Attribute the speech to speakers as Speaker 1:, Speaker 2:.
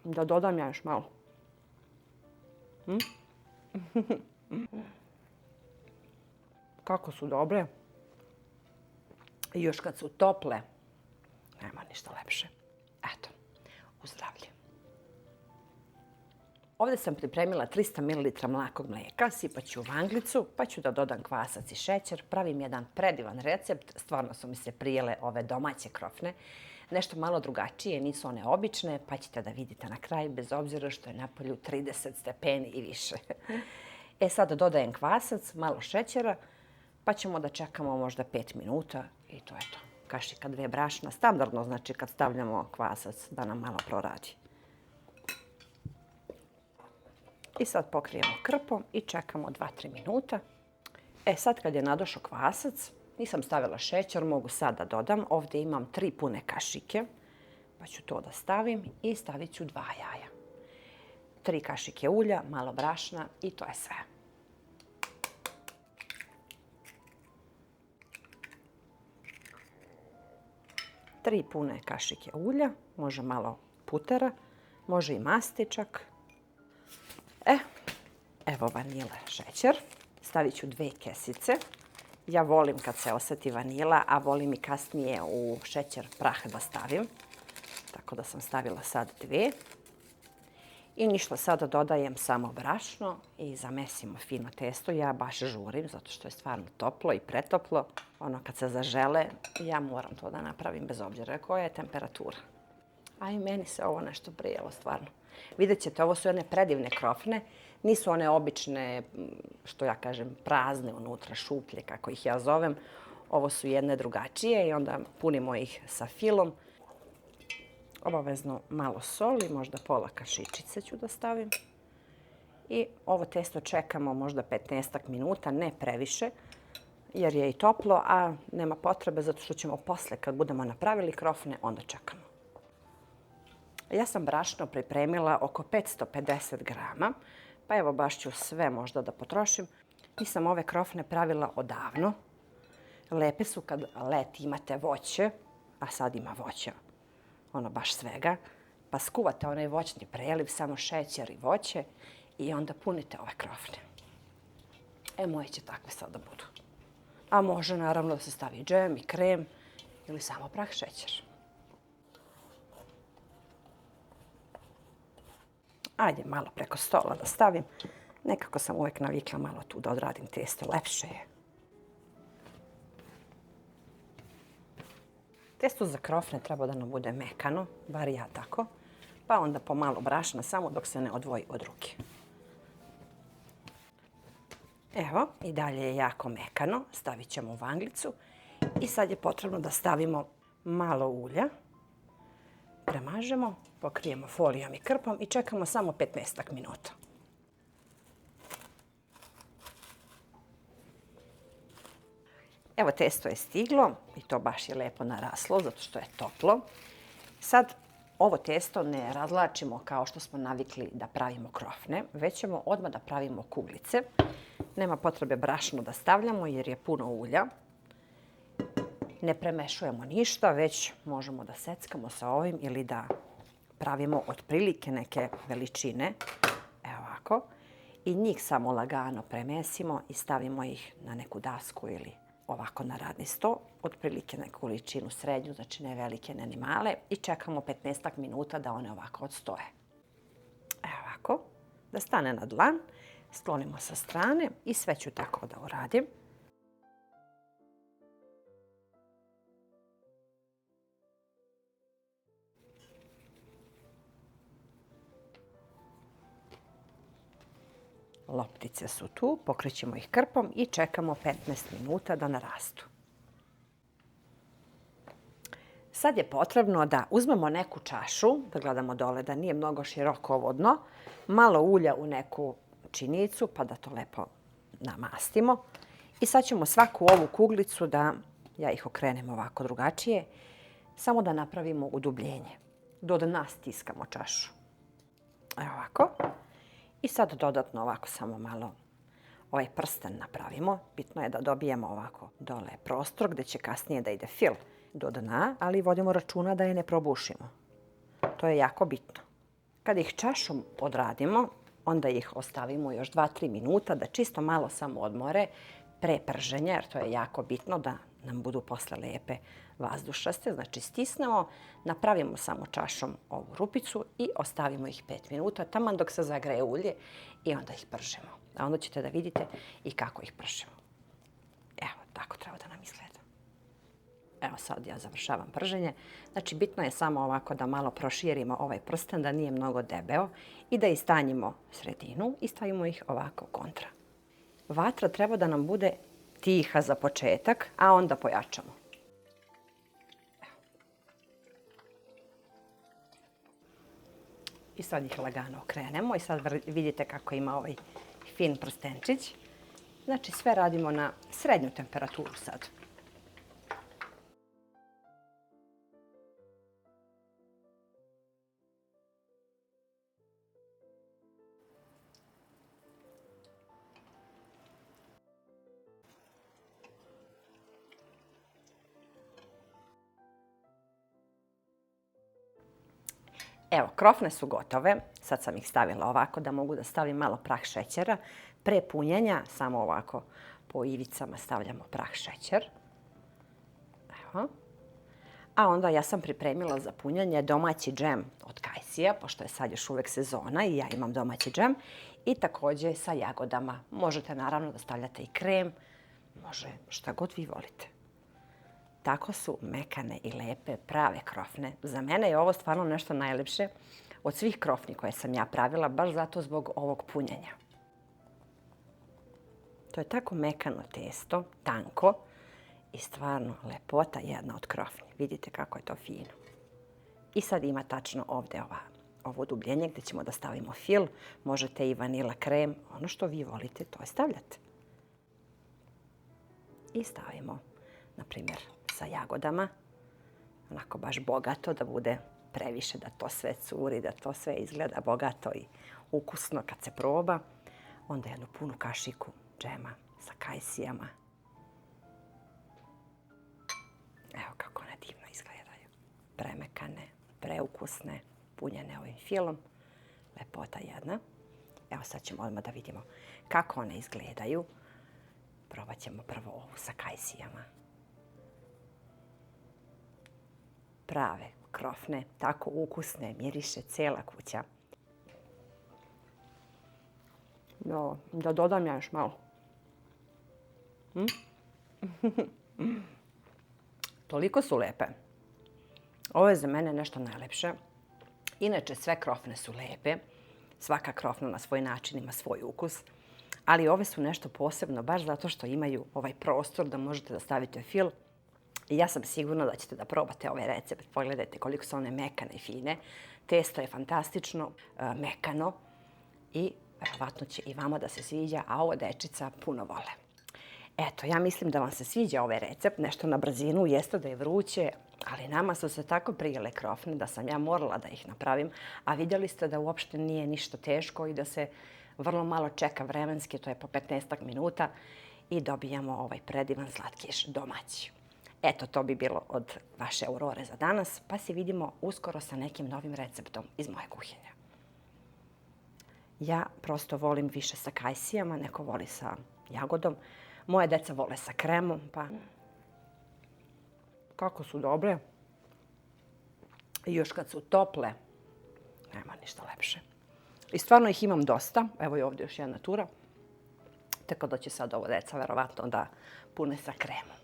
Speaker 1: Da dodam ja još malo. Kako su dobre. I još kad su tople, nema ništa lepše. Eto, u zdravlje. Ovdje sam pripremila 300 ml mlakog mlijeka, sipat ću u vanglicu, pa ću da dodam kvasac i šećer. Pravim jedan predivan recept, stvarno su mi se prijele ove domaće krofne. Nešto malo drugačije, nisu one obične, pa ćete da vidite na kraju, bez obzira što je napolju 30 stepeni i više. Sad dodajem kvasac, malo šećera, pa ćemo da čekamo možda 5 minuta i to je to. Kašika 2 brašna, standardno znači kad stavljamo kvasac da nam malo proradi. I sad pokrijemo krpom i čekamo 2-3 minuta. Sad kad je nadošao kvasac, nisam stavila šećer, mogu sad da dodam. Ovdje imam 3 pune kašike, pa ću to da stavim i stavit ću 2 jaja. 3 kašike ulja, malo brašna i to je sve. Tri pune kašike ulja, može malo putera, može i masti čak. Evo vanile šećer. Stavit ću 2 kesice. Ja volim kad se osjeti vanila, a volim i kasnije u šećer prah da stavim. Tako da sam stavila sad 2. I ništa, sada dodajem samo brašno i zamesimo fino testo. Ja baš žurim, zato što je stvarno toplo i pretoplo. Kad se zažele, ja moram to da napravim bez obzira koja je temperatura. A i meni se ovo nešto prijelo, stvarno. Vidjet ćete, ovo su jedne predivne krofne. Nisu one obične, što ja kažem, prazne unutra, šuplje, kako ih ja zovem. Ovo su jedne drugačije i onda punimo ih sa filom. Obavezno malo soli, možda pola kašičice ću da stavim. I ovo testo čekamo možda 15 minuta, ne previše, jer je i toplo, a nema potrebe zato što ćemo posle, kad budemo napravili krofne, onda čekamo. Ja sam brašno pripremila oko 550 grama, pa evo baš ću sve možda da potrošim. Nisam ove krofne pravila odavno. Lepe su kad leti imate voće, a sad ima voća. Baš svega. Pa skuvate onaj voćni preliv, samo šećer i voće i onda punite ove krofne. Moje će takve sad da budu. A može naravno da se stavi džem i krem ili samo prah šećer. Ajde malo preko stola da stavim. Nekako sam uvek navikla malo tu da odradim testo, lepše je. Testo za krofne treba da nam bude mekano, bar ja tako, pa onda pomalo brašna samo dok se ne odvoji od ruke. Evo, i dalje je jako mekano, stavit ćemo u vanglicu i sad je potrebno da stavimo malo ulja, premažemo, pokrijemo folijom i krpom i čekamo samo 15 minuta. Evo, testo je stiglo i to baš je lepo naraslo zato što je toplo. Sad ovo testo ne razlačimo kao što smo navikli da pravimo krofne, već ćemo odmah da pravimo kuglice. Nema potrebe brašno da stavljamo jer je puno ulja. Ne premešujemo ništa, već možemo da seckamo sa ovim ili da pravimo otprilike neke veličine. Evo ovako. I njih samo lagano premesimo i stavimo ih na neku dasku ili ovako na radni sto, otprilike neku količinu srednju, znači ne velike, ne ni male, i čekamo 15 minuta da one ovako odstoje. Evo ovako, da stane na dlan, sklonimo sa strane i sve ću tako da uradim. Loptice su tu, pokrećemo ih krpom i čekamo 15 minuta da narastu. Sad je potrebno da uzmemo neku čašu, da gledamo dole da nije mnogo široko ovo dno, malo ulja u neku činicu pa da to lepo namastimo. I sad ćemo svaku ovu kuglicu da, ja ih okrenem ovako drugačije, samo da napravimo udubljenje. Do dna stiskamo čašu. Evo ovako. I sad dodatno ovako samo malo ovaj prsten napravimo. Bitno je da dobijemo ovako dole prostor gdje će kasnije da ide fil do dna, ali vodimo računa da je ne probušimo. To je jako bitno. Kad ih čašom odradimo, onda ih ostavimo još 2-3 minuta da čisto malo samo odmore pre prženja, jer to je jako bitno da nam budu posle lepe vazdušaste. Znači stisnemo, napravimo samo čašom ovu rupicu i ostavimo ih 5 minuta, taman dok se zagreje ulje i onda ih pržimo. A onda ćete da vidite i kako ih pržimo. Evo, tako treba da nam izgleda. Evo sad ja završavam prženje. Znači bitno je samo ovako da malo proširimo ovaj prsten, da nije mnogo debeo i da istanjimo sredinu i stavimo ih ovako kontra. Vatra treba da nam bude tiha za početak, a onda pojačamo. I sad ih lagano okrenemo i sad vidite kako ima ovaj fin prstenčić. Znači sve radimo na srednju temperaturu sad. Evo, krofne su gotove. Sad sam ih stavila ovako da mogu da stavim malo prah šećera. Pre punjenja samo ovako po ivicama stavljamo prah šećer. Evo. A onda ja sam pripremila za punjenje domaći džem od kajsija, pošto je sad još uvek sezona i ja imam domaći džem. I takođe sa jagodama. Možete naravno da stavljate i krem, može šta god vi volite. Tako su mekane i lepe, prave krofne. Za mene je ovo stvarno nešto najlepše od svih krofni koje sam ja pravila, baš zato zbog ovog punjenja. To je tako mekano testo, tanko i stvarno lepota jedna od krofni. Vidite kako je to fino. I sad ima tačno ovde ovo dubljenje gdje ćemo da stavimo fil. Možete i vanila krem, ono što vi volite, to je stavljate. I stavimo, na primjer, sa jagodama, onako baš bogato, da bude previše, da to sve curi, da to sve izgleda bogato i ukusno kad se proba. Onda jednu punu kašiku džema sa kajsijama. Evo kako one divno izgledaju. Premekane, preukusne, punjene ovim filom. Lepota jedna. Evo sad ćemo odmah da vidimo kako one izgledaju. Probat ćemo prvo ovu sa kajsijama. Prave krofne, tako ukusne, miriše cijela kuća. No, da dodam ja još malo. Toliko su lepe. Ovo je za mene nešto najlepše. Inače, sve krofne su lepe. Svaka krofna na svoj način ima svoj ukus. Ali ove su nešto posebno, baš zato što imaju ovaj prostor da možete da stavite fil. I ja sam sigurna da ćete da probate ovaj recept. Pogledajte koliko su one mekane i fine. Testo je fantastično, mekano i verovatno će i vama da se sviđa, a ovo dečica puno vole. Eto, ja mislim da vam se sviđa ovaj recept. Nešto na brzinu, jeste da je vruće, ali nama su se tako prijele krofne da sam ja morala da ih napravim. A vidjeli ste da uopšte nije ništa teško i da se vrlo malo čeka vremenski, to je po 15 minuta i dobijamo ovaj predivan slatkiš domaći. Eto, to bi bilo od vaše Aurore za danas, pa se vidimo uskoro sa nekim novim receptom iz moje kuhinje. Ja prosto volim više sa kajsijama, neko voli sa jagodom. Moje deca vole sa kremom, pa kako su dobre. I još kad su tople, nema ništa lepše. I stvarno ih imam dosta. Evo je ovdje još jedna tura. Tako da će sad ovo deca verovatno da pune sa kremom.